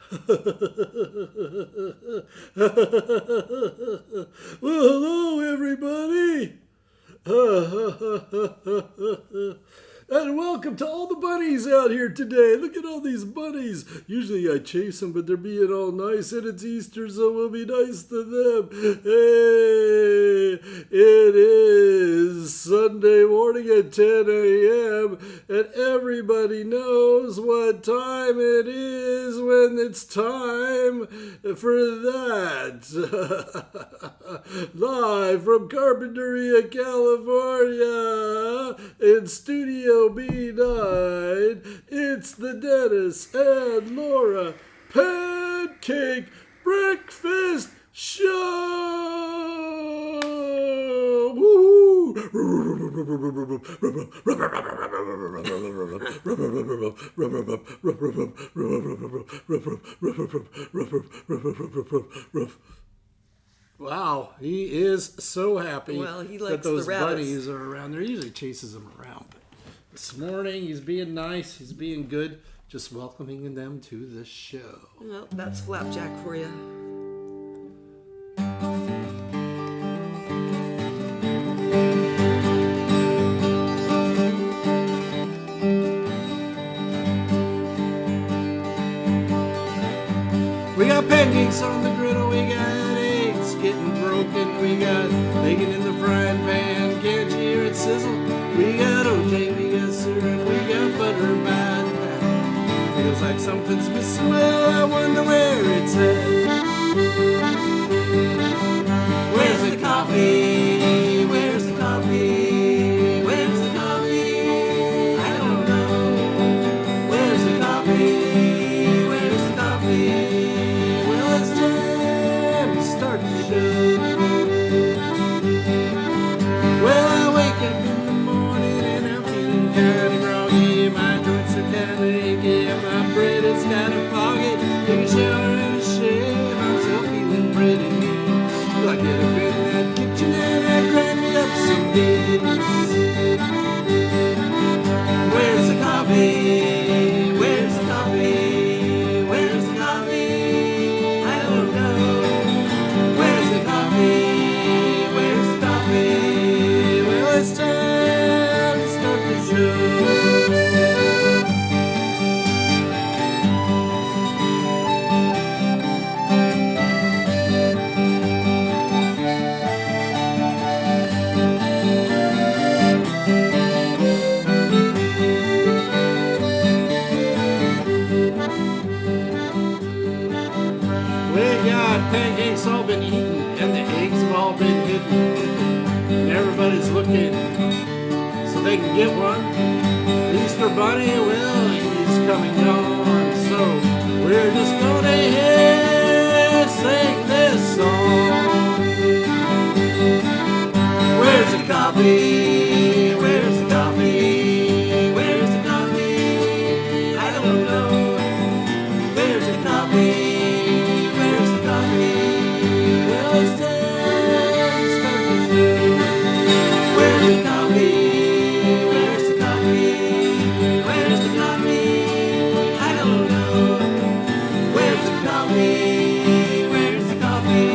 Well, hello, everybody. And welcome to all the bunnies out here today. Look at all these bunnies. Usually I chase them, but they're being all nice, and it's Easter, so we'll be nice to them. Hey, it is Sunday morning at 10 a.m., and everybody knows what time it is when it's time for that. Live from Carpinteria, California, in Studio B9, it's the Dennis and Laura Pancake Breakfast Show! Woo-hoo! Wow, he is so happy he likes that those the rabbits. bunnies are around there. He usually chases them around, but this morning he's being nice, he's being good, just welcoming them to the show. Well, that's Flapjack for you. We got pancakes on the griddle, we got eggs getting broken, we got bacon in the frying pan, can't you hear it sizzle? We got OJ, we got syrup, we got butter by the pound. Feels like something's missing, well, I wonder where it's at. Where's the coffee? Where's the coffee? Where's the coffee? I don't know. Where's the coffee? Where's the coffee? Well, it's time to start the show. Well, I wake up in the morning and I'm feeling kind of groggy. My joints are kind of achy and my bread is kind of foggy. Take a shower and a shave, I'm still feeling pretty neat. I get up in that kitchen and I grind me up some beans. Where's the coffee? Where's the coffee? Where's the coffee? I don't know. Where's the coffee? Where's the coffee? Well, it's time to start the show. We got pancakes all been eaten and the eggs have all been hidden. And everybody's looking so they can get one. Easter Bunny, well, he's coming on. So we're just gonna sing this song. Where's the coffee? Where's the coffee? Where's the coffee? I don't know. Where's the coffee? Where's the coffee? Well, it's time to start the show. Where's the coffee? Where's the coffee? Where's the coffee? I don't know. Where's the coffee? Where's the coffee?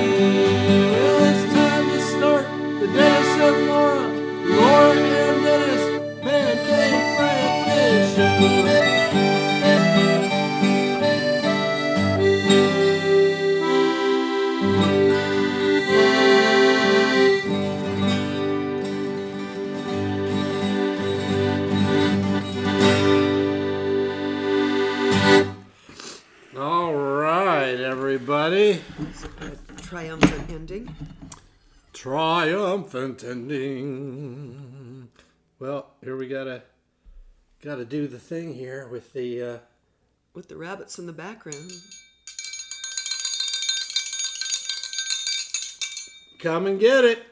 Well, it's time to start the Dennis and Laura and Dennis Pancake Breakfast Show. All right, everybody. Triumphant ending. Triumphant ending. Well, here we gotta do the thing here with the With the rabbits in the background. come and get it.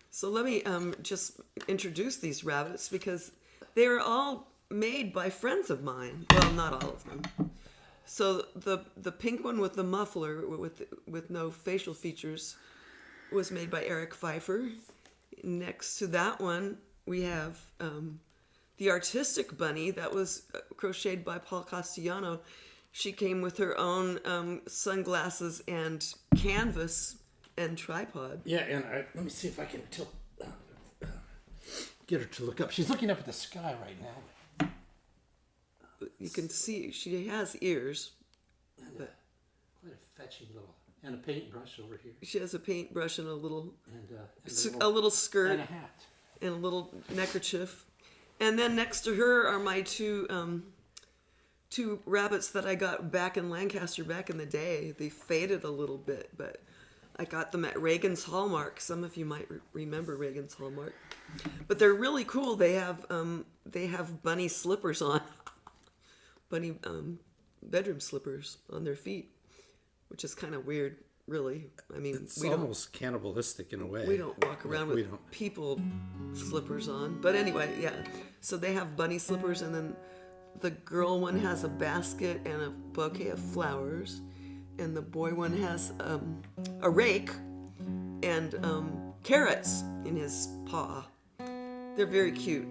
So let me just introduce these rabbits because they are all made by friends of mine. Well, not all of them. So the pink one with the muffler with no facial features was made by Eric Pfeiffer. Next to that one, we have the artistic bunny that was crocheted by Paul Castellano. She came with her own sunglasses and canvas and tripod. Yeah, and let me see if I can tilt, get her to look up. She's looking up at the sky right now. You can see she has ears. But Quite a fetching little, and a paintbrush over here. she has a paintbrush and a little And a little skirt and a hat. and a little neckerchief. And then next to her are my two rabbits that I got back in Lancaster back in the day. They faded a little bit, but I got them at Reagan's Hallmark. Some of you might remember Reagan's Hallmark, but they're really cool. They have bunny slippers on, bunny bedroom slippers on their feet, which is kind of weird, really. I mean, It's almost cannibalistic in a way. we don't walk around with people slippers on. But anyway, yeah. So they have bunny slippers, and then the girl one has a basket and a bouquet of flowers, and the boy one has a rake and carrots in his paw. They're very cute.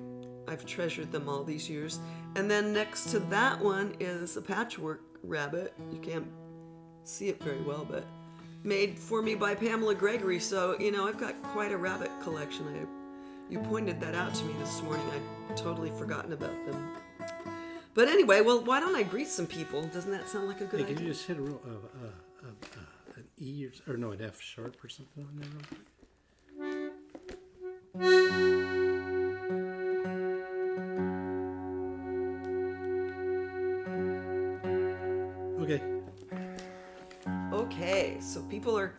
I've treasured them all these years. And then next to that one is a patchwork rabbit. You can't see it very well, but made for me by Pamela Gregory. So, you know, I've got quite a rabbit collection. You pointed that out to me this morning. I'd totally forgotten about them. But anyway, well, why don't I greet some people? Doesn't that sound like a good Hey, idea? can you just hit an E or no, an F sharp or something on there real quick? Okay. Okay, so people are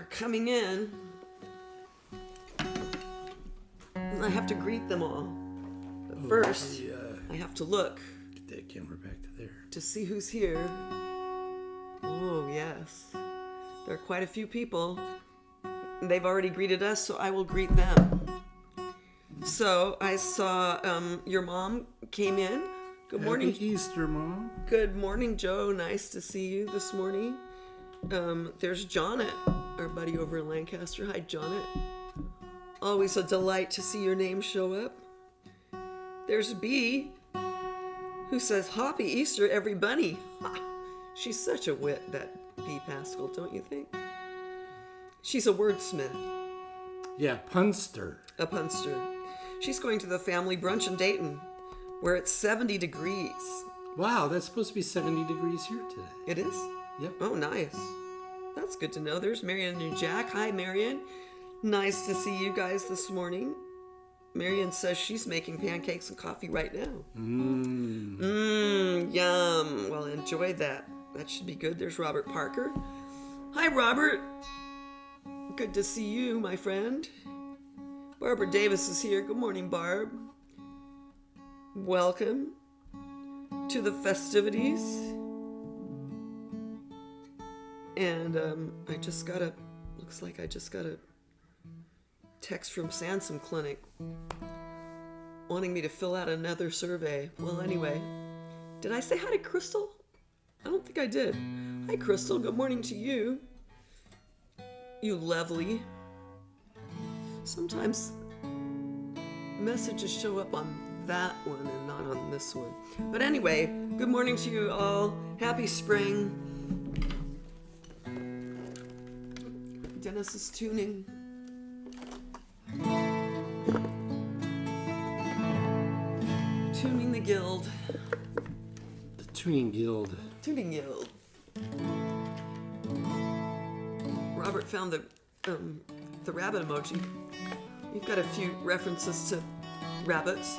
coming in. And I have to greet them all. But first, I have to look Get that camera back to there. to see who's here. Oh, yes. There are quite a few people. They've already greeted us, so I will greet them. So I saw your mom came in. Good morning. Happy Easter, Mom. Good morning, Joe. Nice to see you this morning. There's Jonet, our buddy over in Lancaster. Hi, Jonet. Always a delight to see your name show up. There's Bee, who says, Happy Easter, every bunny. Ha! She's such a wit, that Bee Pascal, don't you think? She's a wordsmith. Yeah, punster. A punster. She's going to the family brunch in Dayton, where it's 70 degrees. Wow, that's supposed to be 70 degrees here today. It is? Yep. Oh, nice. That's good to know. There's Marion and Jack. Hi, Marion. Nice to see you guys this morning. Marion says she's making pancakes and coffee right now. Yum. Well, enjoy that. That should be good. There's Robert Parker. Hi, Robert. Good to see you, my friend. Barbara Davis is here. Good morning, Barb. Welcome to the festivities. And looks like I just got a text from Sansom Clinic wanting me to fill out another survey. Well, anyway, did I say hi to Crystal? I don't think I did. Hi, Crystal. Good morning to you. You lovely. Sometimes messages show up on that one and not on this one. But anyway, good morning to you all. Happy spring. Dennis is tuning. Tuning the guild. The Tuning Guild. Tuning guild. Robert found the rabbit emoji. We've got a few references to rabbits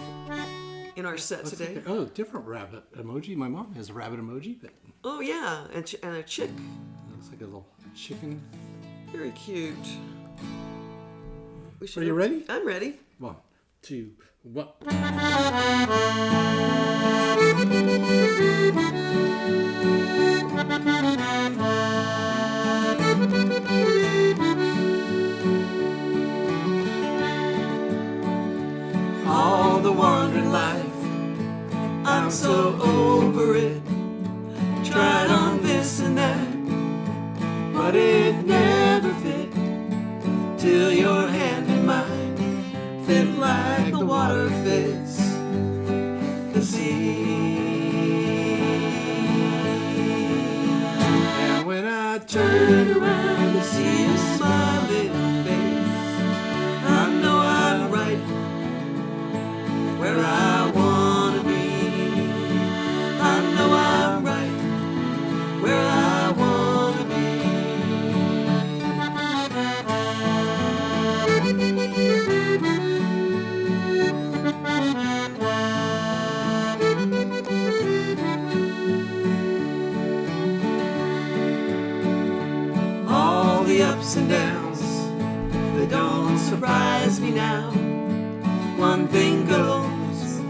in our set today. Oh, different rabbit emoji. My mom has a rabbit emoji, but Oh yeah, and a chick. it looks like a little chicken. Very cute. Are you ready? I'm ready. 1, 2, 1. All the wandering life, I'm so over it. Tried on this and that, but it never fit. Till your hand in mine fit like the water fits the sea. turn around and see your smiling face, I know I'm right where I wanna be. I know I'm right where I wanna be. All the ups and downs, they don't surprise me now. One thing goes,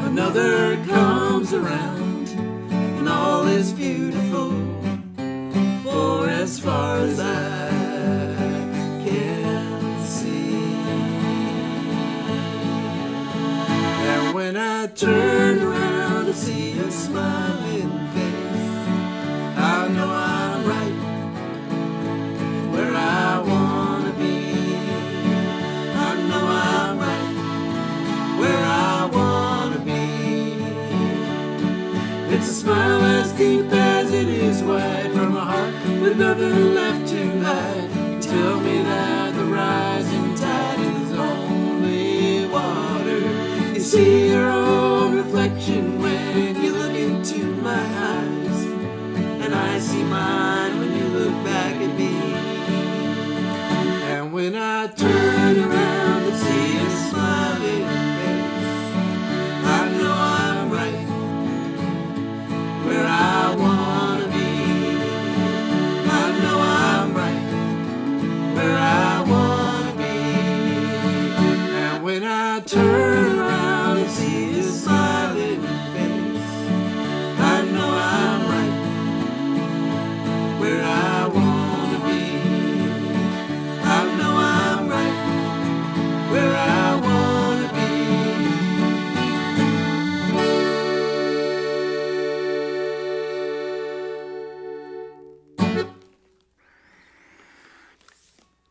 another comes around, and all is beautiful for as far as I can see. And when I turn around to see your smiling face, I know I'm right where I wanna be. I know I'm right where I wanna be. It's a smile as deep as it is wide, from a heart with nothing left to hide. You tell me that the rising tide is only water. You see your own reflection when you look into my eyes, and I see mine when you look back at me. And when I turn around and see your smiling face, I know I'm right where I wanna be. I know I'm right where I wanna be. And when I turn around and see your smiling face, I know I'm right where I wanna be. I know I'm right where I wanna be.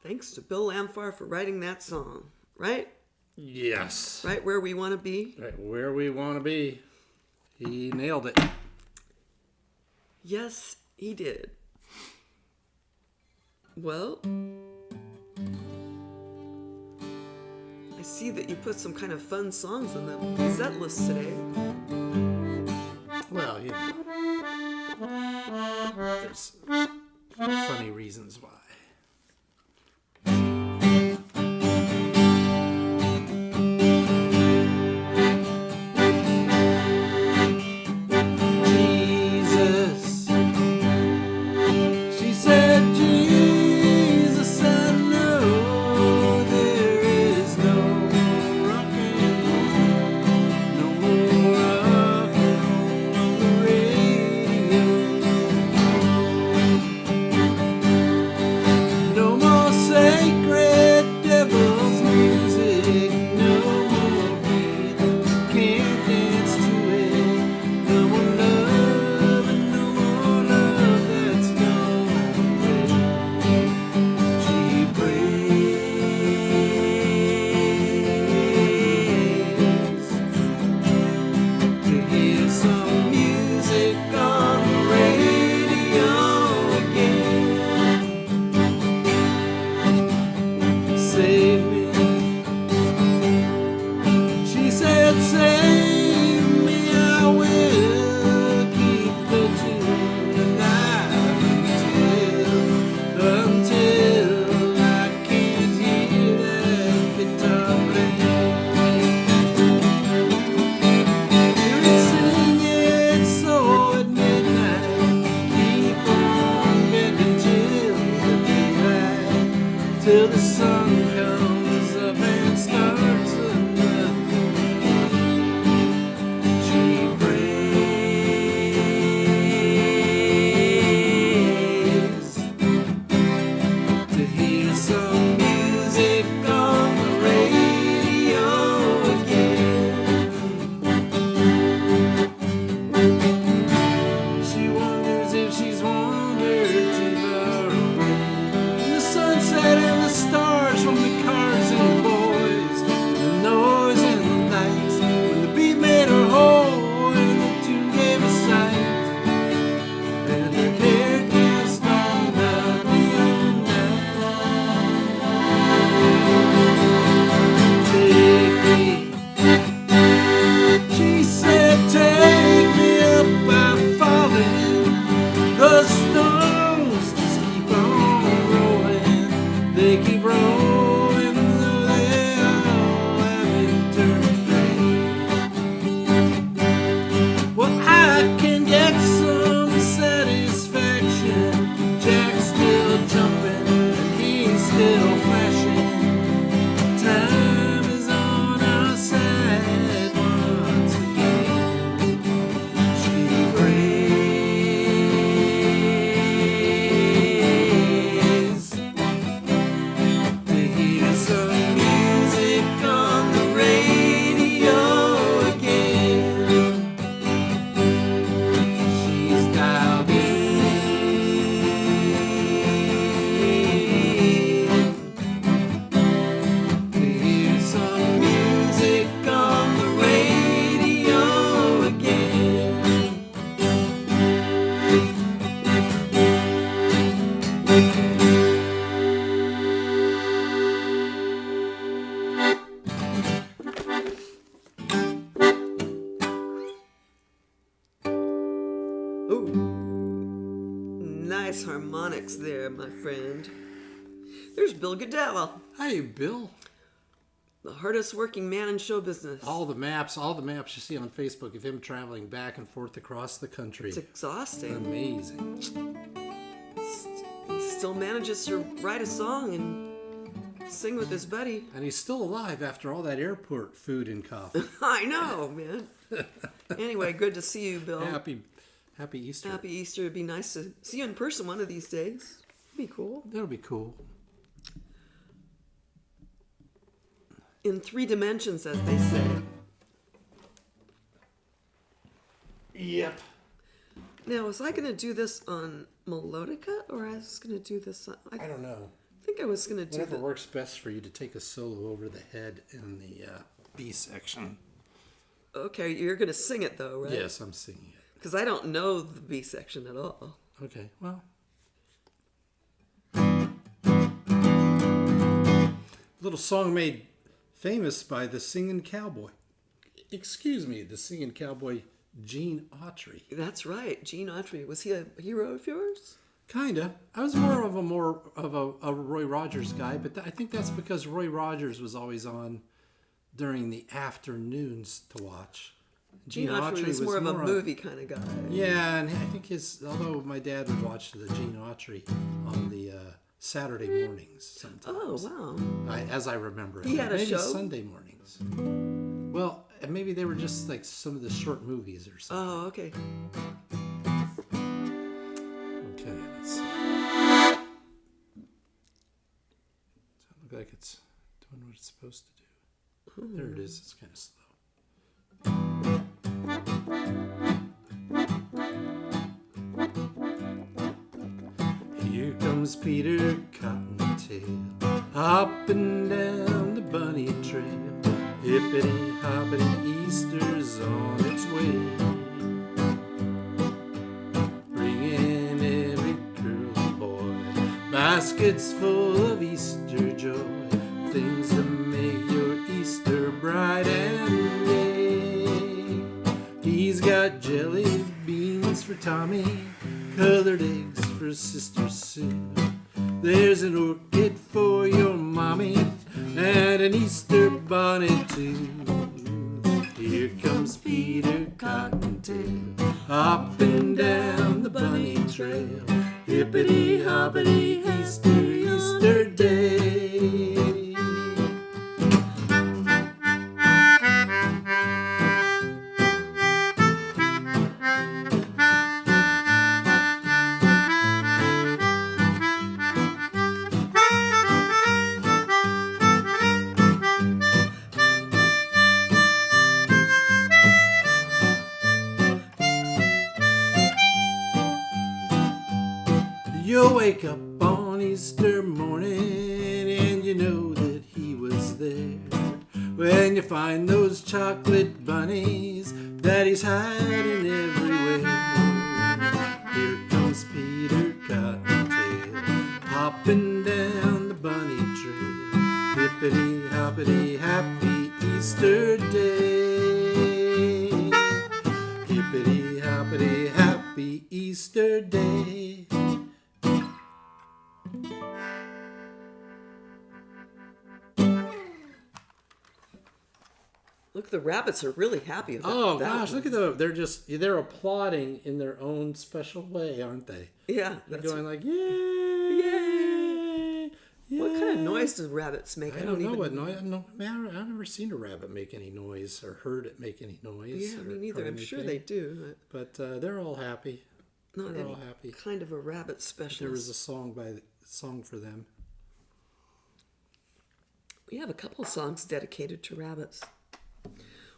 Thanks to Bill Lamphar for writing that song. Right? Yes. Right where we want to be. Right where we want to be. He nailed it. Yes, he did. Well, I see that you put some kind of fun songs on the set list today. Well, you know, there's funny reasons why. Jesus, she said, Jesus, I know there is no rock and roll, no more rock and roll on the radio. nice harmonics there, my friend. There's Bill Goodell, Hi, Bill. the hardest working man in show business. All the maps you see on Facebook of him traveling back and forth across the country. It's exhausting. Amazing. He still manages to write a song and sing with his buddy. And he's still alive after all that airport food and coffee. I know, man. Anyway, good to see you, Bill. Happy Easter. Happy Easter. It'd be nice to see you in person one of these days. It'd be cool. That'll be cool. In 3 dimensions, as they say. Yep. Now, was I going to do this on melodica, or I was going to do this on... I don't know. think I was going to do Whatever the... works best for you to take a solo over the head in the B section. Okay, you're going to sing it, though, right? Yes, I'm singing it. Because I don't know the B section at all. Okay, well. Little song made famous by the singing cowboy. Excuse me, the singing cowboy Gene Autry. That's right, Gene Autry. Was he a hero of yours? Kinda. I was more of a Roy Rogers guy, but I think that's because Roy Rogers was always on during the afternoons to watch. Gene Autry was more of a movie kind of guy. Yeah, and I think although my dad would watch the Gene Autry on the Saturday mornings sometimes. Oh, wow. As I remember it. He had a maybe show? Sunday mornings. Well, maybe they were just like some of the short movies or something. Oh, okay. Okay, let's see. Does that look like it's doing what it's supposed to do? There it is. It's kind of slow. Here comes Peter Cottontail, hopping down the bunny trail. Hippity hoppity, Easter's on its way, bringing every girl and boy baskets full of Easter joy, things to make your Easter bright and gay. He's got jelly beans for Tommy, colored eggs for Sister Sue. There's an orchid for your mommy, and an Easter bonnet too. Here comes Peter Cottontail, hopping down the bunny trail. Hippity hoppity, Easter, Easter Day. You'll wake up on Easter morning and you know that he was there. When you find those chocolate bunnies that he's hiding everywhere. Here comes Peter Cottontail, hopping down the bunny trail. Hippity hoppity, happy Easter Day. Hippity hoppity, happy Easter Day. Look, the rabbits are really happy about Oh that. gosh, look at them. They're applauding in their own special way, aren't they? Yeah. They're That's going like, yay! What kind of noise do rabbits make? I don't know what noise. I've never seen a rabbit make any noise or heard it make any noise. Yeah, or, me neither. or I'm sure anything. they do. But they're all happy. Not They're any all happy. kind of a rabbit specialist. There was a song for them. We have a couple songs dedicated to rabbits.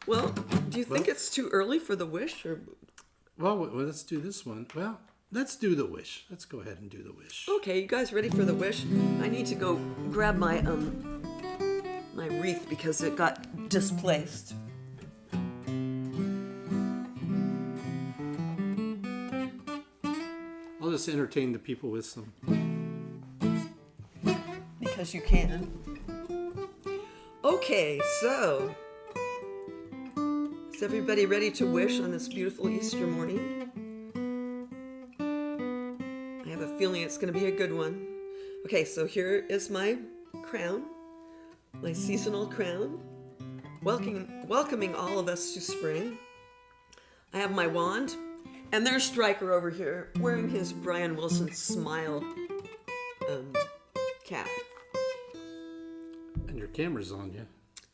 Well, do you think it's too early for the wish? Or Well, let's do this one. Well, let's do the wish. Let's go ahead and do the wish. okay, you guys ready for the wish? I need to go grab my my wreath because it got displaced. I'll just entertain the people with some. Because you can. Okay, so is everybody ready to wish on this beautiful Easter morning? I have a feeling it's going to be a good one. Okay, so here is my crown, my seasonal crown, welcoming all of us to spring. I have my wand, and there's Stryker over here wearing his Brian Wilson smile cap. And your camera's on you.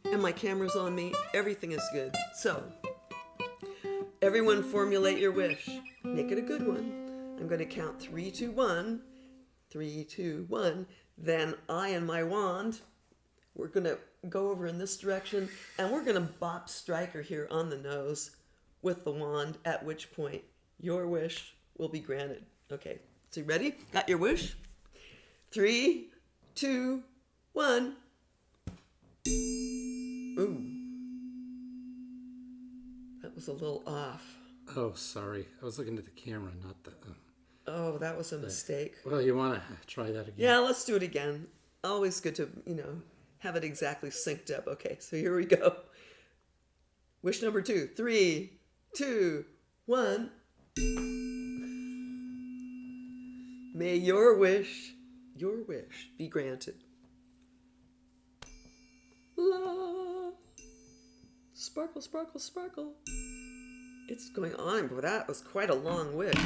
And my camera's on me. Everything is good. So, everyone formulate your wish. Make it a good one. I'm going to count 3, 2, 1. 3, 2, 1. Then I and my wand, we're going to go over in this direction, and we're going to bop Stryker here on the nose with the wand, at which point your wish will be granted. Okay, so you ready? Got your wish? 3, 2, 1. Ooh. That was a little off. Oh, sorry. I was looking at the camera, not the... Oh, that was a mistake. Well, you want to try that again? Yeah, let's do it again. Always good to, have it exactly synced up. Okay, so here we go. Wish number 2. 3, 2, 1. May your wish be granted. La. Sparkle, sparkle, sparkle. It's going on, but that was quite a long wish.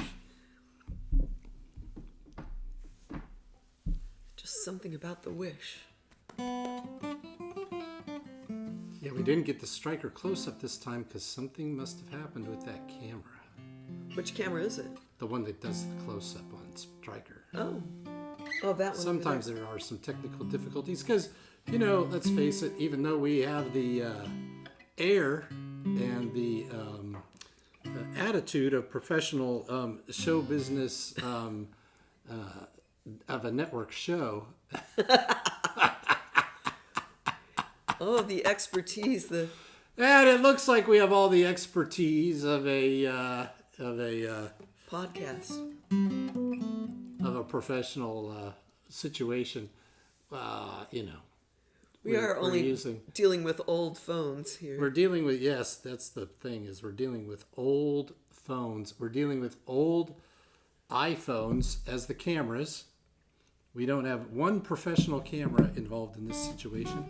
Just something about the wish. Yeah, we didn't get the Stryker close-up this time because something must have happened with that camera. Which camera is it? The one that does the close-up on Stryker. Oh, that one. Sometimes there are some technical difficulties because, let's face it, even though we have the air and the attitude of professional show business of a network show. Oh, the expertise, And it looks like we have all the expertise of a podcast. of a professional situation. We are only dealing with old phones here. We're dealing with, yes, that's the thing, is we're dealing with old phones. We're dealing with old iPhones as the cameras. We don't have one professional camera involved in this situation.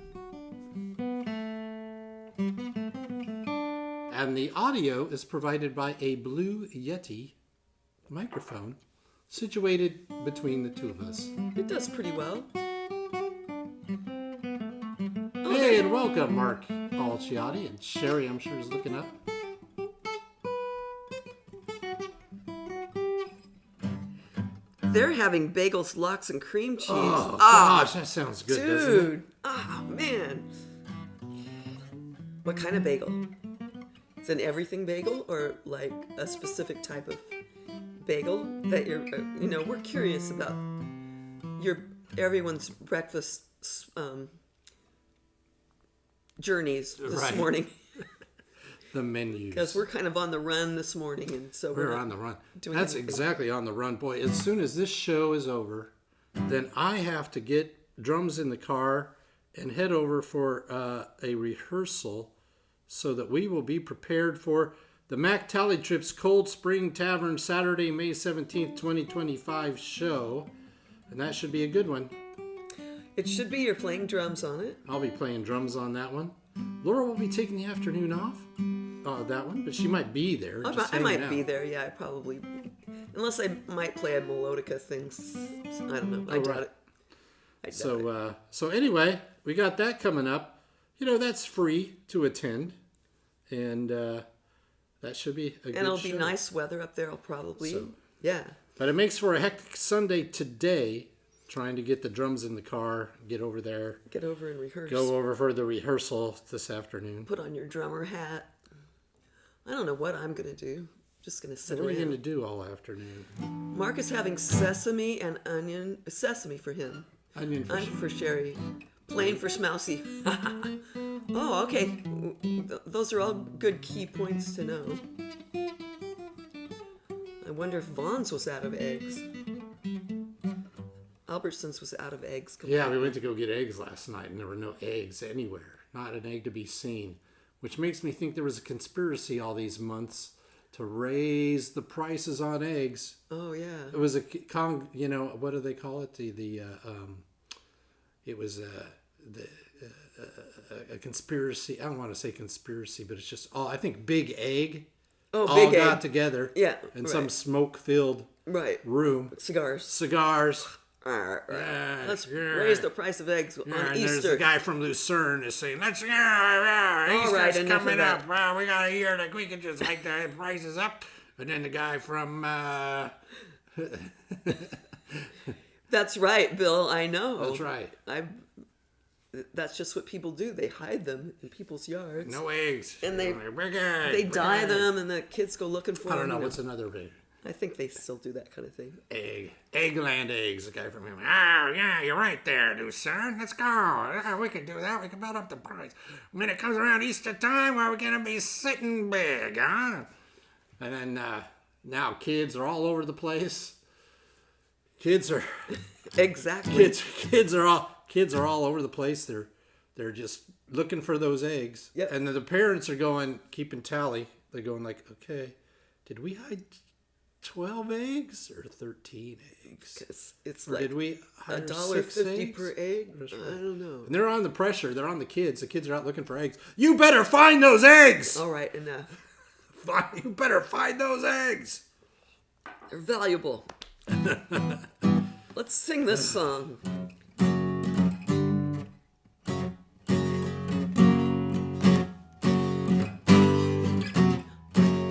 And the audio is provided by a Blue Yeti microphone situated between the two of us. It does pretty well. Hey, and welcome, Mark Alciotti, and Sherry, I'm sure, is looking up. They're having bagels, lox, and cream cheese. Oh, gosh, that sounds good, doesn't it? Dude. Oh, man. What kind of bagel? Is it an everything bagel or like a specific type of bagel that you're, we're curious about everyone's breakfast journeys this morning. The menus. Because we're kind of on the run this morning, and so We're on the run. That's exactly on the run. Boy, as soon as this show is over, then I have to get drums in the car and head over for a rehearsal so that we will be prepared for the Mac Tally Trips Cold Spring Tavern Saturday, May 17th, 2025 show. And that should be a good one. It should be. You're playing drums on it. I'll be playing drums on that one. Laura will be taking the afternoon off. That one, but she might be there. I might be there. Yeah, I probably, unless I might play a melodica thing. I don't know. I doubt it. So anyway, we got that coming up. That's free to attend, and that should be a good show. And it'll be nice weather up there. I'll probably, yeah. But it makes for a hectic Sunday today, trying to get the drums in the car, get over there. Get over and rehearse. Go over for the rehearsal this afternoon. Put on your drummer hat. I don't know what I'm going to do. Just going to sit around. What are you going to do all afternoon? Mark is having sesame and onion. Sesame for him. Onion for Sherry. Plain for Smousy. Oh, okay. Those are all good key points to know. I wonder if Vaughn's was out of eggs. Albertsons was out of eggs. Yeah, we went to go get eggs last night, and there were no eggs anywhere. Not an egg to be seen. Which makes me think there was a conspiracy all these months to raise the prices on eggs. Oh yeah. It was what do they call it? It was a conspiracy. I don't want to say conspiracy, but it's just I think Big Egg. Oh, all Big got Egg. together. Yeah, in right. some smoke-filled Right. room. Cigars. Yeah, Let's yeah. raise the price of eggs on And there's Easter. the guy from Lucerne is saying, Easter's right, enough coming of that. up. Well, we got a year that we can just hike the prices up. And then the guy from That's right, Bill. I know. that's right. That's just what people do. They hide them in people's yards. No eggs. And they Big egg, they big dye egg. them, and the kids go looking for them. I don't know. you What's another big I think they still do that kind of thing. egg? Eggland eggs. The guy from him. Oh, yeah, you're right there, Lucerne. Let's go. Yeah, we can do that. We can build up the price. When it comes around Easter time, we're going to be sitting big, huh? And then now kids are all over the place. Kids are Exactly. kids are all over the place. They're just looking for those eggs. Yep. And then the parents are keeping tally. They're going like, okay, did we hide 12 eggs or 13 eggs? It's Or like did we hire $1.50 eggs? per egg. That's I right. don't know. And they're on the pressure. They're on the kids. The kids are out looking for eggs. You better find those eggs. All right, enough. You better find those eggs. They're valuable. Let's sing this song.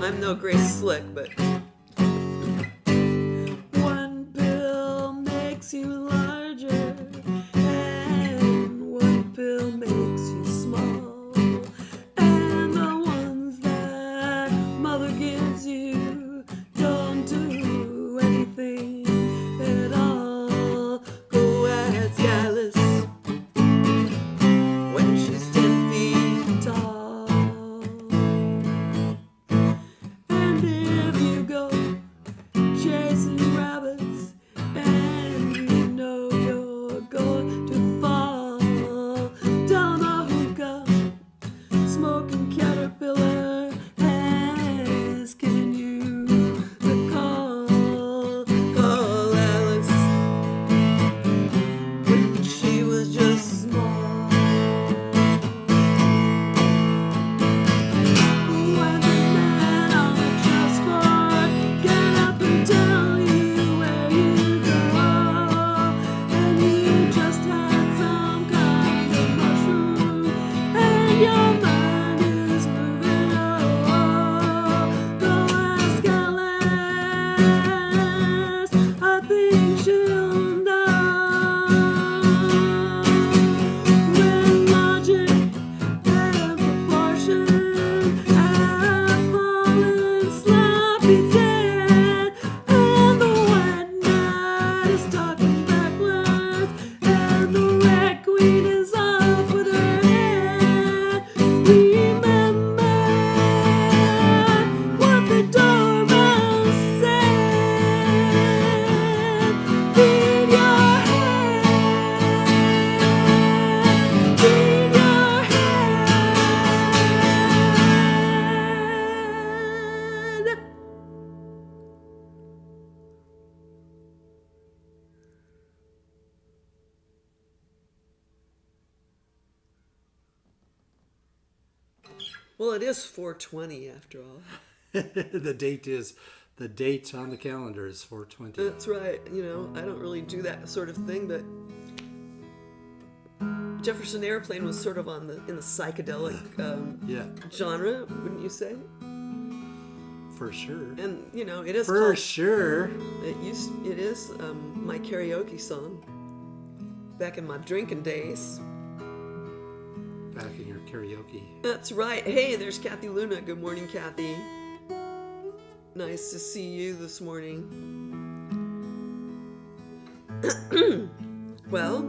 I'm no Grace Slick, but one pill makes you larger, and one pill makes you small, and the ones that mother gives you don't do anything at all. Go ask Alice when she's 10 feet tall. And if you go chasing rabbits and you know you're going to fall down a hookah, smoking caterpillar, asking you to call Alice when she was just small. When the man on the transport get up and tell you where you go, and you just had some kind of mushroom, and your mind is moving, go ask Alice. I think she'll know. When logic and proportion have fallen sloppy dead, and the white knight is talking backwards, and the red queen is off with her head. Remember what the doorbell said. Feed your head. Feed your head. Well, it is 420 after all. the date on the calendar is 420. That's right. You know, I don't really do that sort of thing, but Jefferson Airplane was sort of in the psychedelic Yeah, genre, wouldn't you say? for sure. And you know, it is For called, sure. it is my karaoke song. Back in my drinking days. Back in your karaoke. That's right. Hey, there's Kathy Luna. Good morning, Kathy. Nice to see you this morning. Well,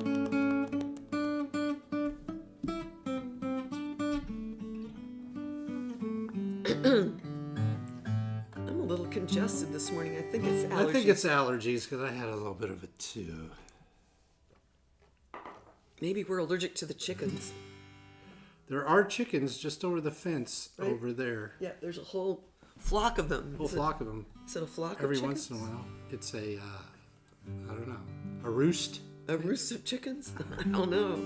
I'm a little congested this morning. I think it's allergies. I think it's allergies because I had a little bit of it too. Maybe we're allergic to the chickens. There are chickens just over the fence Right. over there. Yeah, there's a whole flock of them. Whole flock of them. Is it a flock Every of chickens? once in a while. It's a, I don't know, a roost. A roost of chickens? I don't know.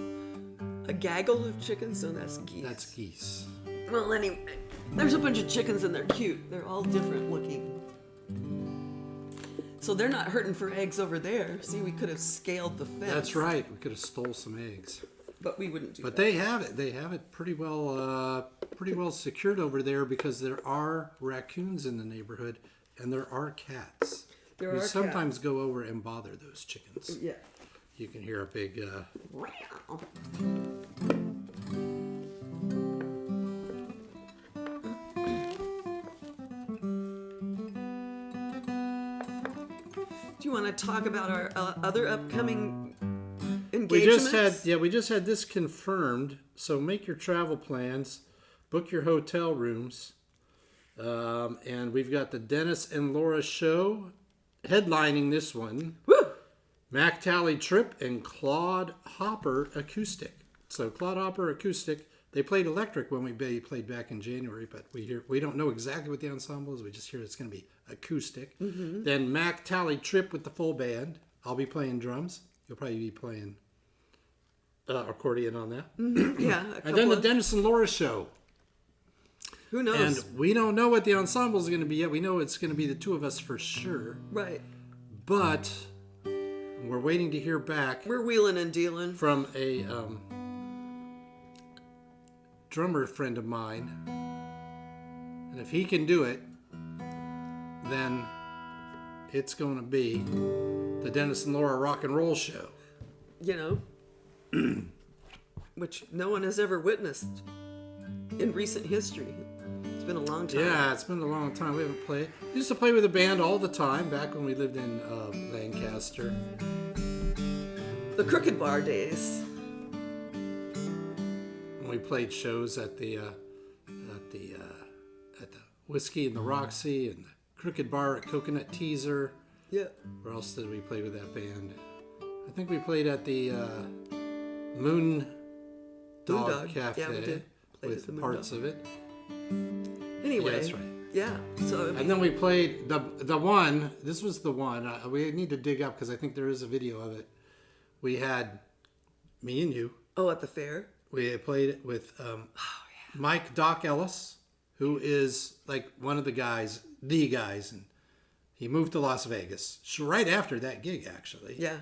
A gaggle of chickens? No, that's geese. That's geese. Well, anyway, there's a bunch of chickens and they're cute. They're all different looking. So they're not hurting for eggs over there. See, we could have scaled the fence. That's right. We could have stole some eggs. But we wouldn't do But that. they have it. They have it pretty well secured over there because there are raccoons in the neighborhood and there are cats. There We are sometimes go over and bother those chickens. Yeah. You can hear a big. Do you want to talk about our other upcoming We engagements? just had this confirmed. So make your travel plans, book your hotel rooms, and we've got the Dennis and Laura show headlining this one. Woo! Mac Tally Trip and Claude Hopper Acoustic. So Claude Hopper Acoustic, they played electric when we played back in January, but we don't know exactly what the ensemble is. We just hear it's going to be acoustic. Mm-hmm. Then Mac Tally Trip with the full band. I'll be playing drums. You'll probably be playing accordion on that. Yeah. And then the Dennis and Laura show. Who knows? And we don't know what the ensemble is going to be yet. We know it's going to be the two of us for sure. Right. But we're waiting to hear back We're wheeling and dealing. from a drummer friend of mine. And if he can do it, then it's going to be the Dennis and Laura Rock and Roll Show. You know, which no one has ever witnessed in recent history. It's been a long time. Yeah, it's been a long time. We haven't played. We used to play with a band all the time back when we lived in Lancaster. The Crooked Bar days. When we played shows at the Whiskey and the Roxy and the Crooked Bar at Coconut Teaser. Yeah. Where else did we play with that band? I think we played at the Moon Dog Moondog. Cafe Yeah, we did. Played at with the parts of it. Anyway. Yeah, that's right. Yeah. So And then we played the one. This was the one. We need to dig up because I think there is a video of it. We had me and you. oh, at the fair. We had played it with Mike Doc Ellis, who is like one of the guys, and he moved to Las Vegas right after that gig, actually. Yeah.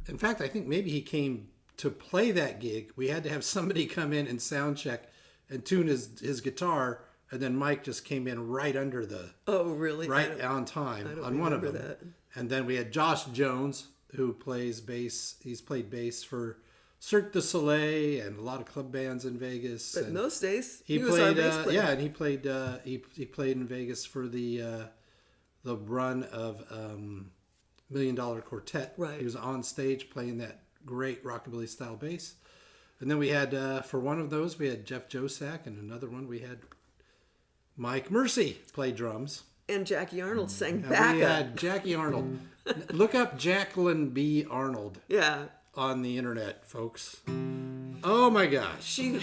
In fact, I think maybe he came to play that gig. We had to have somebody come in and sound check and tune his guitar, and then Mike just came in right under the Oh, really? right on time I don't on one of them. remember that. And then we had Josh Jones, who plays bass. He's played bass for Cirque du Soleil and a lot of club bands in Vegas. But and in those days, he was our played, bass player. yeah, and he played. He played in Vegas for the run of $1 Million Quartet. Right. He was on stage playing that great rockabilly style bass. And then we had for one of those we had Jeff Josak, and another one we had Mike Mercy play drums. And Jackie Arnold sang And backup. we had Jackie Arnold. Look up Jacqueline B. Arnold Yeah. on the internet, folks. Oh my gosh. She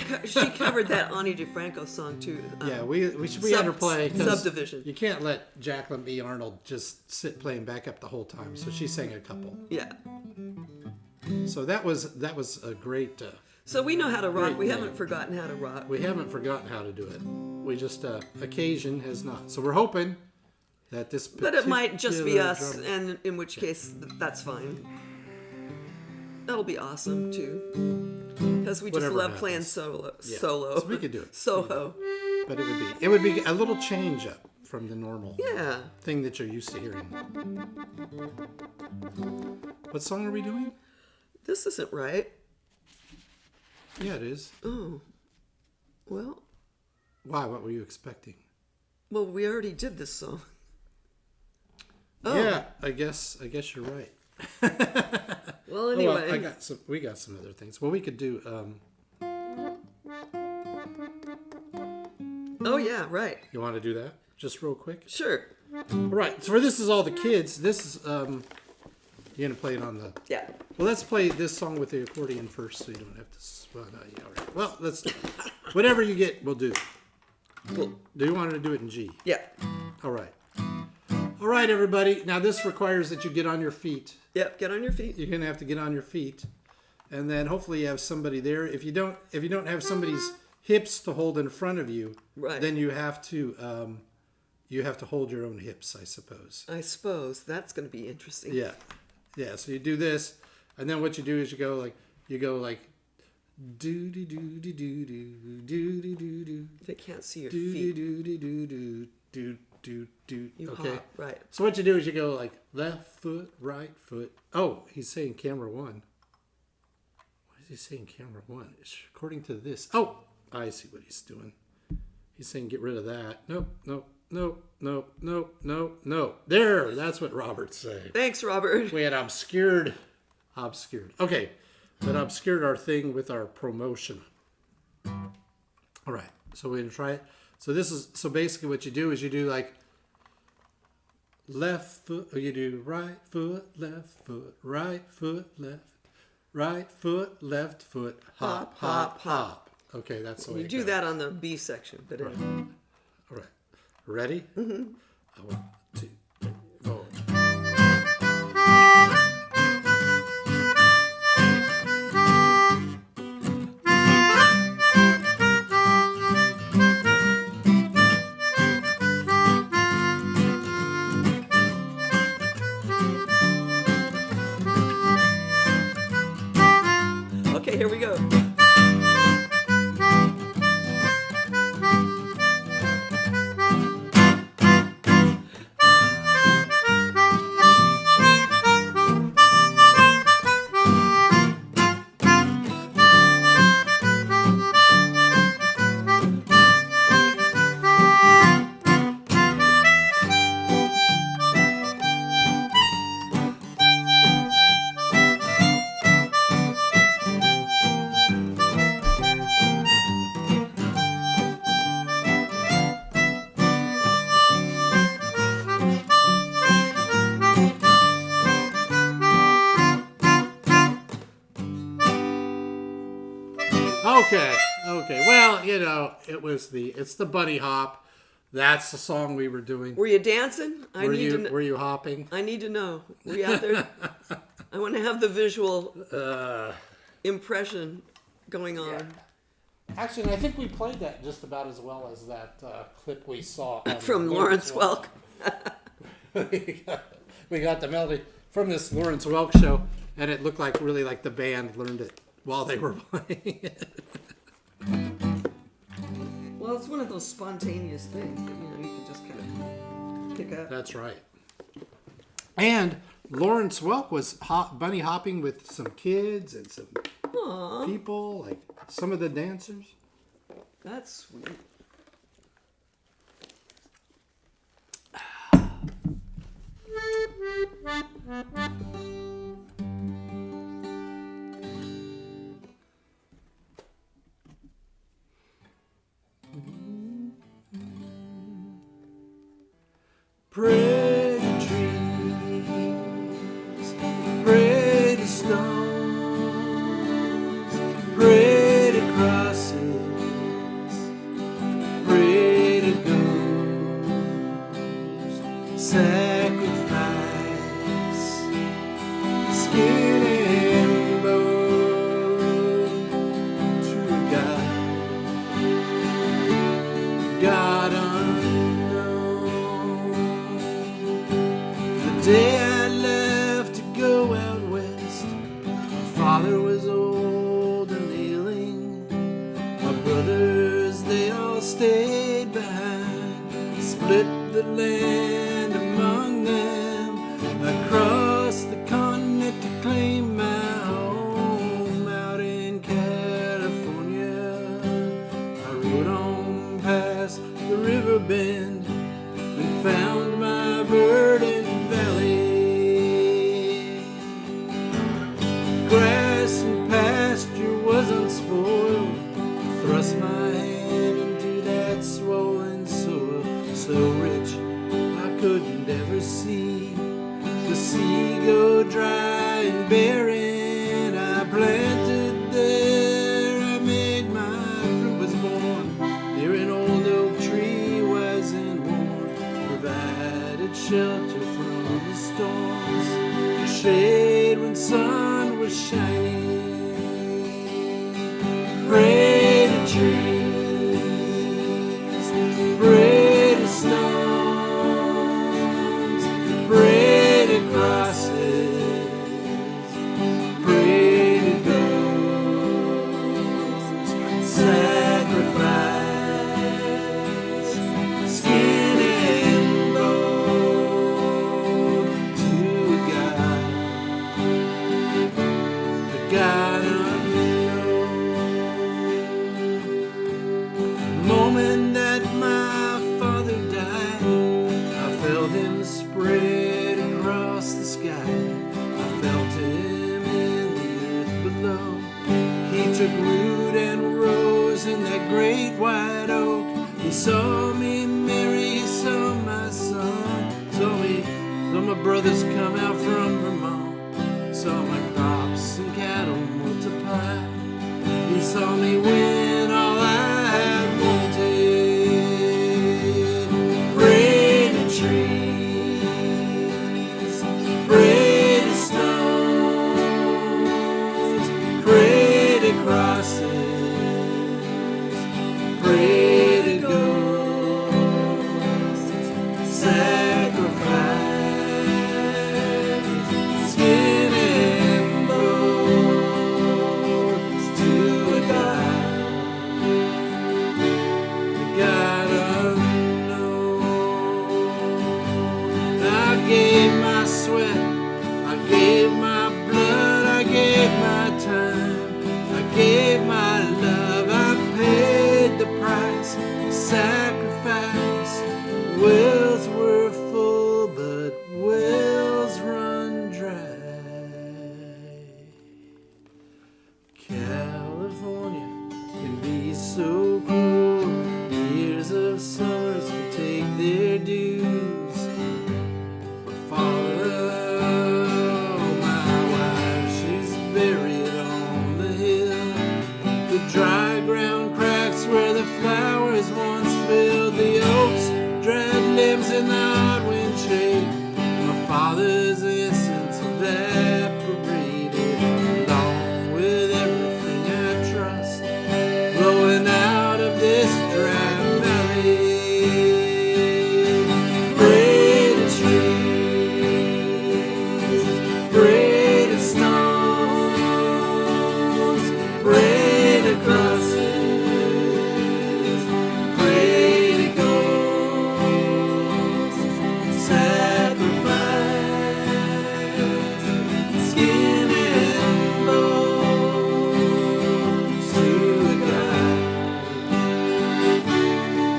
covered that Ani DeFranco song too. Yeah, we had her play. 'cause Subdivision. You can't let Jacqueline B. Arnold just sit playing backup the whole time. So she sang a couple. Yeah. So that was a great. So we know how to rock. Great We name. haven't forgotten how to rock. We haven't forgotten how to do it. We just occasion has not. So we're hoping that this. But it might just be particular us, drummer- and in which case, that's fine. That'll be awesome too, because we just Whatever love playing happens. solo. Yeah. Solo. So we could do it. Soho. But it would be a little change up from the normal Yeah. thing that you're used to hearing. What song are we doing? This isn't right. Yeah, it is. Oh. Well. Why? What were you expecting? Well, we already did this song. Oh. Yeah, I guess you're right. Well, Oh, anyway. well, we got some other things. Well, we could do. Oh yeah, right. You want to do that? Just real quick. Sure. All right. So for This Is All the Kids. This is you're gonna play it on the. Yeah. Well, let's play this song with the accordion first, so you don't have to. Well, no, yeah, all right. Well, let's. Whatever you get, we'll do. Cool. Do you want to do it in G? Yeah. All right. All right, everybody. Now this requires that you get on your feet. Yep, get on your feet. You're gonna have to get on your feet, and then hopefully you have somebody there. If you don't have somebody's hips to hold in front of you, Right. then you have to hold your own hips, I suppose. I suppose that's going to be interesting. Yeah, yeah. So you do this, and then what you do is you go like do do do do do do do do do do. They can't see your Do feet. do do do do do do do. You Okay. hop, right. So what you do is you go like left foot, right foot. Oh, he's saying camera 1. Why is he saying camera 1? According to this. Oh, I see what he's doing. He's saying get rid of that. Nope, nope, nope, nope, nope, nope, nope. There, that's what Robert's saying. Thanks, Robert. We had obscured. Okay, that obscured our thing with our promotion. All right, so we're gonna try it. So basically what you do is you do like left foot, or you do right foot, left foot, right foot, left foot, hop, hop, hop. Okay, that's the way You it do goes. that on the B section, but anyway. All right, ready? Mm-hmm. 1, 2, 3, 4. Okay, here we go. Okay. Well, it's the bunny hop. That's the song we were doing. Were you dancing? Were you hopping? I need to know. Were you out there? I want to have the visual impression going on. Actually, I think we played that just about as well as that clip we saw on From Lawrence Welk. we got the melody from this Lawrence Welk show, and it looked like really like the band learned it while they were playing it. Well, it's one of those spontaneous things that you can just kind of pick up. That's right. And Lawrence Welk was bunny hopping with some kids and some people, like some of the dancers. That's sweet. Pretty trees, pretty stones, pretty crosses, pretty ghosts, sacrifice, skin and bone to a God unknown. The day I left to go out west, my father was old and ailing. My brothers, they all stayed behind, split the land among them. I crossed the continent to claim my home out in California. I rode on past the river bend and found my verdant valley. Grass and pasture was unspoiled. I thrust my hand into that swollen soil, so rich I couldn't ever see the sea go dry and barren. I planted there, I made my fruit was born. Near an old oak tree, wise and worn, where shelter from the storms, a shade when sun was shining. Pray to trees, pray to stones, pray to crosses, pray to ghosts, sacrifice, skin and bone to God, the God unknown. The moment that my father died, I felt him spread across the sky. I felt him in the earth below. He took root and rose in that great white oak. He saw me, Mary, he saw my son. Saw my brothers come out from Vermont. Saw my crops and cattle multiply. He saw me win all I had wanted. Pray to trees, pray to stones, pray to crosses, pray to ghosts, sacrifice, skin and bones to a God, the God unknown. I gave my sweat, I gave my blood, I gave my time, I gave my love, I paid the price, sacrifice. Wells were full, but wells run dry. California can be so cruel. Years of summers can take their dues. But follow my wife, she's buried on the hill. The dry ground cracks where the flowers once filled. The oaks, dried limbs in the hot wind shade. My father's innocence evaporated, along with everything I trust, blowing out of this dry valley. Pray to trees, pray to stones, pray to crosses, pray to ghosts, sacrifice, skin and bones to a God,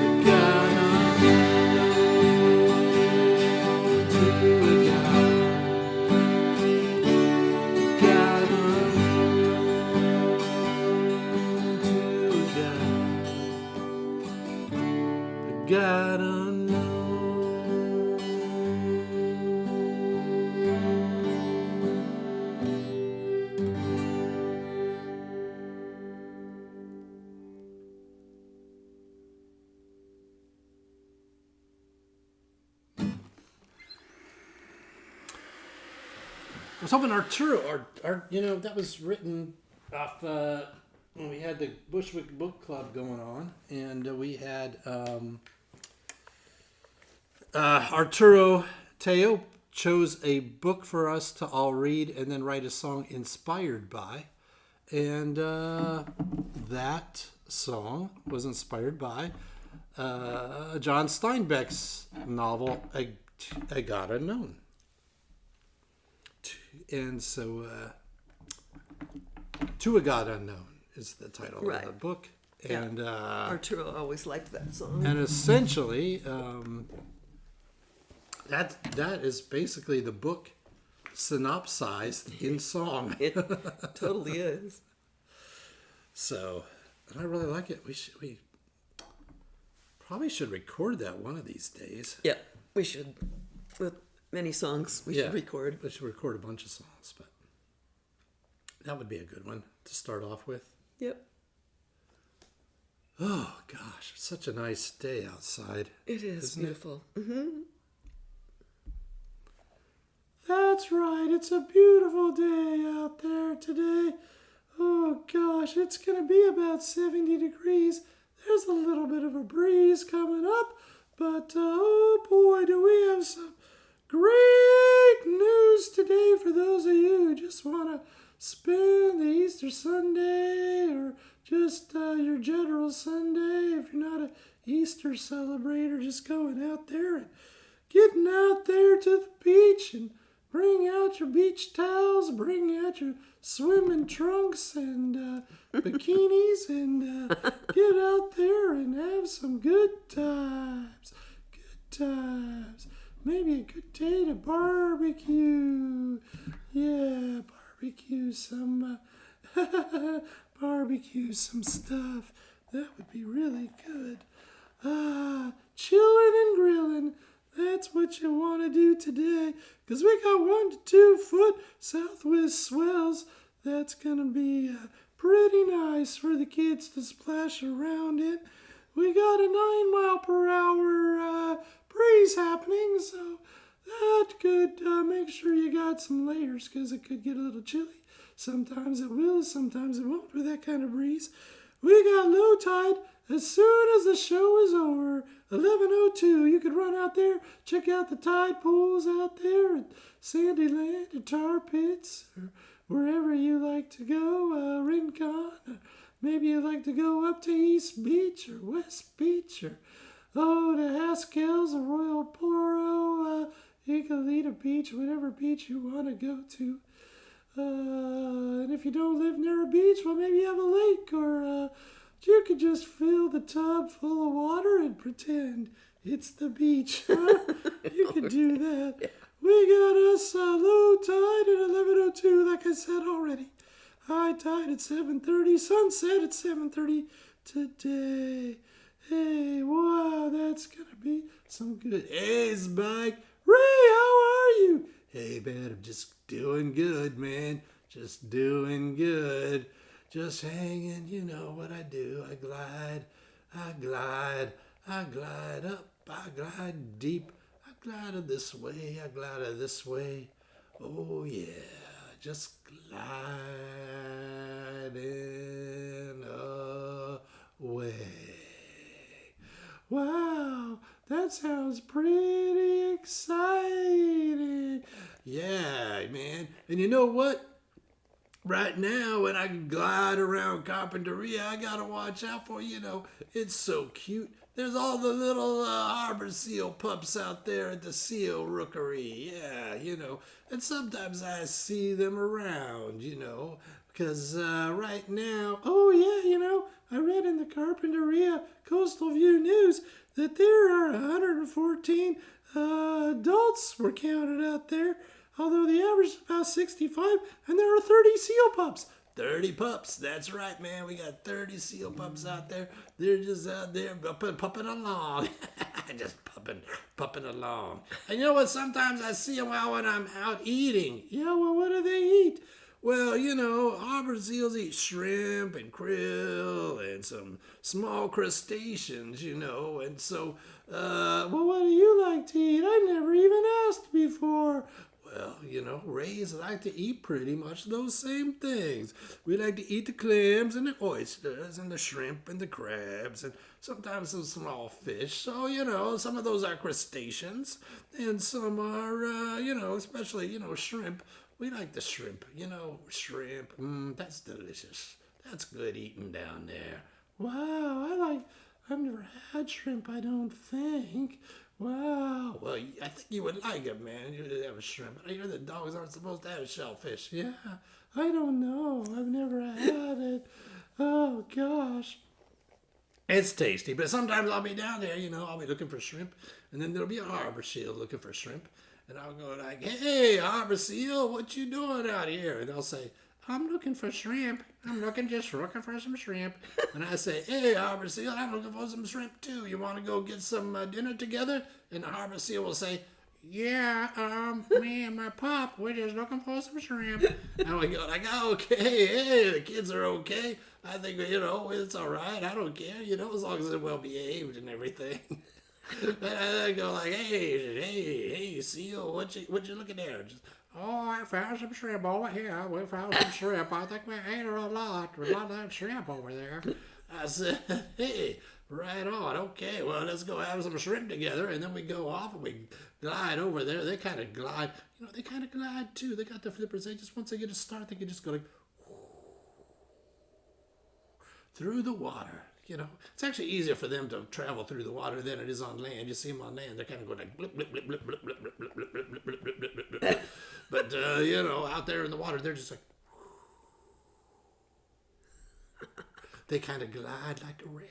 the God unknown, to a God, the God unknown, to a God, the God unknown. I was hoping Arturo, that was written off when we had the Bushwick Book Club going on, and we had Arturo Teo chose a book for us to all read and then write a song inspired by, and that song was inspired by John Steinbeck's novel, A God Unknown. And so, To a God Unknown is the title of Right. the book. Yeah. And Arturo always liked that song. and essentially, that is basically the book synopsized in song. It totally is. So, and I really like it. We probably should record that one of these days. Yeah, we should. With many songs we should record. We should record a bunch of songs, but that would be a good one to start off with. Yep. Oh gosh, it's such a nice day outside. It is beautiful. Mm-hmm. That's right. It's a beautiful day out there today. Oh gosh, it's going to be about 70 degrees. There's a little bit of a breeze coming up, but oh boy, do we have some great news today for those of you who just want to spend the Easter Sunday or just your general Sunday. If you're not an Easter celebrator, just going out there and getting out there to the beach and bring out your beach towels, bring out your swimming trunks and bikinis and get out there and have some good times. Good times. Maybe a good day to barbecue. Yeah, barbecue some barbecue some stuff. That would be really good. Chilling and grilling. That's what you want to do today, because we got 1 to 2 foot southwest swells. That's going to be pretty nice for the kids to splash around in. We got a 9-mile-per-hour breeze happening, so that could make sure you got some layers, because it could get a little chilly. Sometimes it will, sometimes it won't with that kind of breeze. We got low tide as soon as the show is over. 11:02, you could run out there, check out the tide pools out there at Sandyland or Tar Pits or wherever you like to go, Rincon. Maybe you like to go up to East Beach or West Beach or to Haskell's or Royal Poro, Igalita Beach, whatever beach you want to go to. And if you don't live near a beach, well, maybe you have a lake or you could just fill the tub full of water and pretend it's the beach. You could do that. Yeah. We got us low tide at 11:02, like I said already. High tide at 7:30. Sunset at 7:30 today. Hey, wow, that's going to be some good. Hey, Spike. Ray, how are you? Hey, man, I'm just doing good, man. Just doing good. Just hanging, you know what I do. I glide up, I glide deep. I glide this way, I glide this way. Oh yeah, just gliding away. Wow, that sounds pretty exciting. Yeah, man. And you know what? Right now, when I glide around Carpinteria, I gotta watch out for, it's so cute. There's all the little harbor seal pups out there at the seal rookery. Yeah, and sometimes I see them around, because right now, I read in the Carpinteria Coastal View News that there are 114 adults were counted out there. Although the average is about 65, and there are 30 seal pups. 30 pups, that's right, man. We got 30 seal pups out there. They're just out there pupping along. Just pupping along. And you know what? Sometimes I see them when I'm out eating. Yeah, well, what do they eat? Well, harbor seals eat shrimp and krill and some small crustaceans, And so, what do you like to eat? I never even asked before. Well, rays like to eat pretty much those same things. We like to eat the clams and the oysters and the shrimp and the crabs and sometimes some small fish. So, some of those are crustaceans and some are, especially, shrimp. We like the shrimp, shrimp. That's delicious. That's good eating down there. Wow, I've never had shrimp, I don't think. Wow. Well, I think you would like it, man. You would have a shrimp. I hear that dogs aren't supposed to have shellfish. Yeah, I don't know. I've never had it. Oh, gosh. It's tasty, but sometimes I'll be down there, I'll be looking for shrimp, and then there'll be a harbor seal looking for shrimp, and I'll go like, hey, harbor seal, what you doing out here? And they'll say, I'm looking for shrimp. I'm just looking for some shrimp. And I say, hey, harbor seal, I'm looking for some shrimp too. You want to go get some dinner together? And the harbor seal will say, yeah, me and my pop, we're just looking for some shrimp. And we go like, okay, hey, the kids are okay. I think, it's all right. I don't care, as long as they're well behaved and everything. I go like, hey, seal, what you looking there? Just, oh, I found some shrimp over here. We found some shrimp. I think we ate a lot of that shrimp over there. I said, hey, right on. Okay, well, let's go have some shrimp together. And then we go off and we glide over there. They kind of glide. They kind of glide too. They got the flippers. They just, once they get a start, they can just go like, through the water. It's actually easier for them to travel through the water than it is on land. You see them on land, they're kind of going like blip, blip, blip, blip, blip, blip, blip, blip, blip, blip, blip, blip, blip, blip, blip, blip. But, out there in the water, they're just like, they kind of glide like a ray.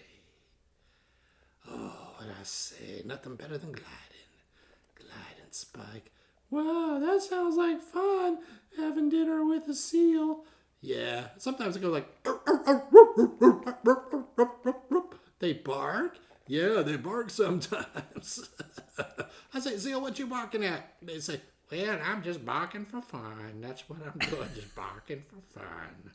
Oh, and I say, nothing better than gliding, Spike. Wow, that sounds like fun, having dinner with a seal. Yeah, sometimes it goes like, they bark. Yeah, they bark sometimes. I say, Seal, what you barking at? They say, well, I'm just barking for fun. That's what I'm doing, just barking for fun.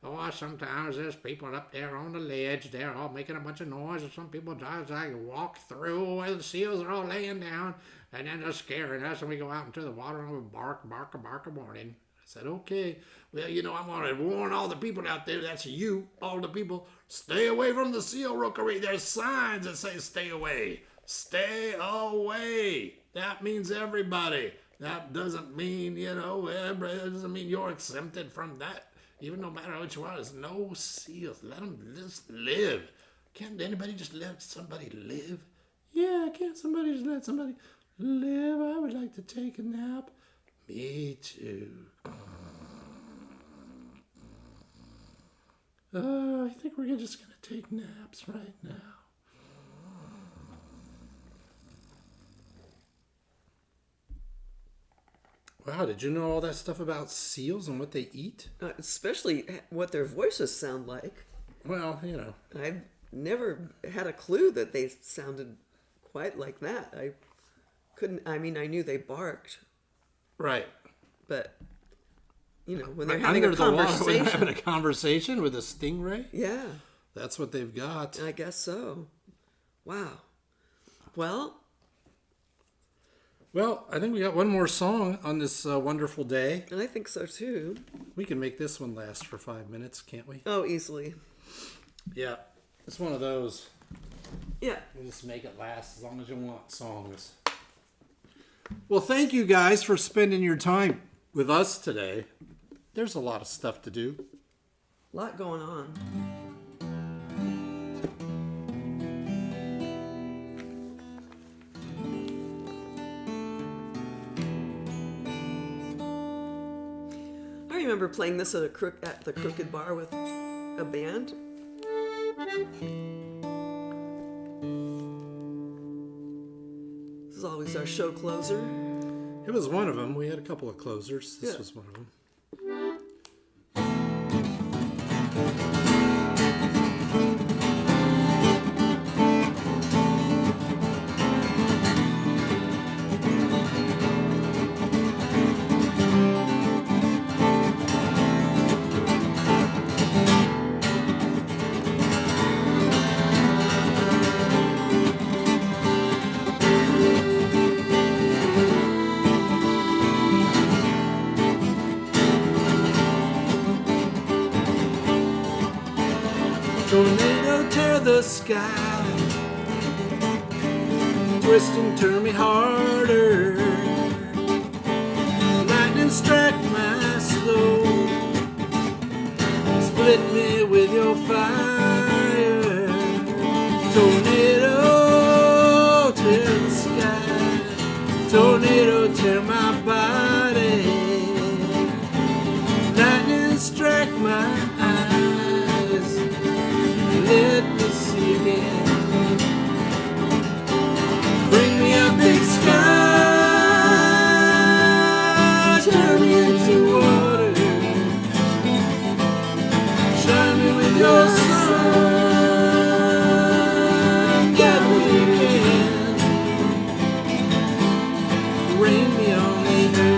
Or sometimes there's people up there on the ledge. They're all making a bunch of noise. And some people just like walk through where the seals are all laying down. And then they're scaring us. And we go out into the water and we bark a morning. I said, okay. Well, I want to warn all the people out there. That's you, all the people. Stay away from the seal rookery. There's signs that say stay away. Stay away. That means everybody. That doesn't mean, everybody. That doesn't mean you're exempted from that. Even no matter what you are, there's no seals. Let them just live. Can't anybody just let somebody live? Yeah, can't somebody just let somebody live? I would like to take a nap. Me too. I think we're just going to take naps right now. Wow, did you know all that stuff about seals and what they eat? Especially what their voices sound like. Well, I've never had a clue that they sounded quite like that. I knew they barked. Right. But, when they're having a conversation. When they're having a conversation with a stingray? Yeah. That's what they've got. I guess so. Wow. Well, I think we got one more song on this wonderful day. I think so too. We can make this one last for 5 minutes, can't we? Oh, easily. Yeah. It's one of those. Yeah. You just make it last as long as you want songs. Well, thank you guys for spending your time with us today. There's a lot of stuff to do. A lot going on. I remember playing this at the Crooked Bar with a band. This is always our show closer. It was one of them. We had a couple of closers. This Yeah. was one of them. Tornado tear the sky, twist and turn me harder. Lightning strike my soul, split me with your fire. Tornado tear the sky, tornado tear my body. Lightning strike my eyes, let me see again. Bring me a big sky, turn me into water. Shine me with your sun, get me again. Rain me on the earth.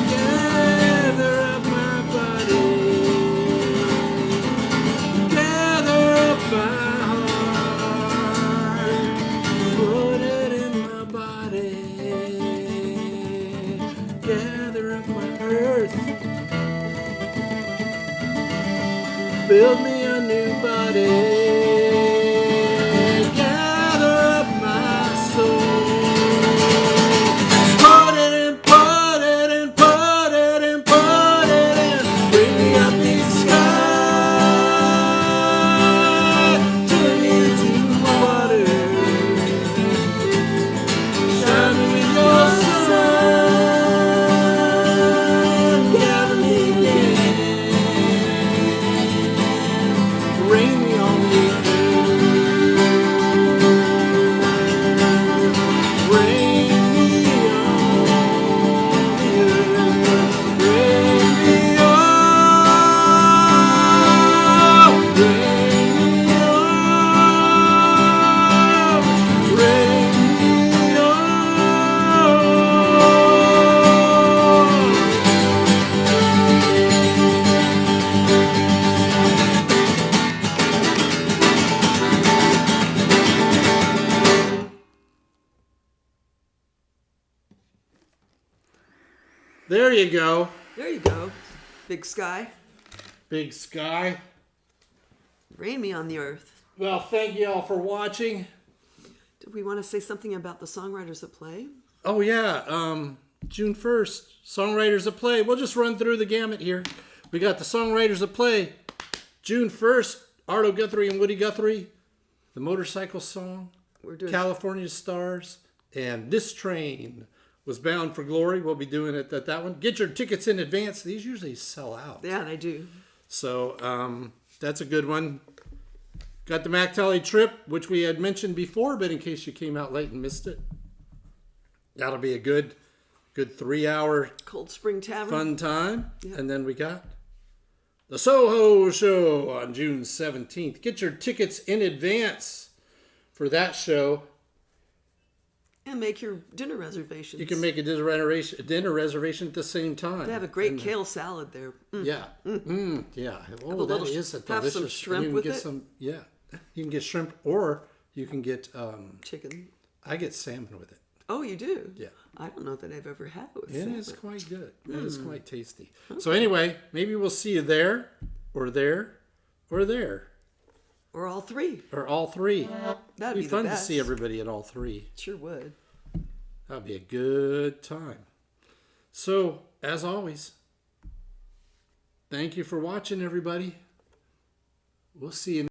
Gather up my body. Gather up my heart. Put it in my body. Gather up my earth. Build me a new body. Gather up my soul. Put it in, put it in, put it in, put it in. Bring me up the sky. Turn me into water. Shine me with your sun. Gather me again. Rain me on the earth. Rain me on the earth. Rain me on. Rain me on. Rain me on. There you go. There you go. Big sky. Big sky. Rain me on the earth. Well, thank you all for watching. Do we want to say something about the songwriters that play? Oh, yeah. June 1st, Songwriters at Play. We'll just run through the gamut here. We got the Songwriters at Play. June 1st, Arlo Guthrie and Woody Guthrie. The Motorcycle Song. We're doing California Stars. And This Train Was Bound for Glory. We'll be doing it at that one. Get your tickets in advance. These usually sell out. Yeah, they do. So that's a good one. Got the Mac Tally Trip, which we had mentioned before, but in case you came out late and missed it, that'll be a good 3-hour Cold Spring Tavern. fun time. Yeah. And then we got the Soho Show on June 17th. Get your tickets in advance for that show. And make your dinner reservations. You can make a dinner reservation at the same time. They have a great kale salad there. Yeah. Yeah. Oh, a that little is a have delicious. some shrimp you can with get it. some. Yeah. You can get shrimp, or you can get. Chicken. I get salmon with it. Oh, you do? Yeah. I don't know that I've ever had it with It salmon. is quite good. It is quite tasty. So anyway, maybe we'll see you there, or there, or there, Or all three. or all three. That'd It'd be be fun the to best. see everybody at all three. Sure would. That'd be a good time. So, as always, thank you for watching, everybody. We'll see you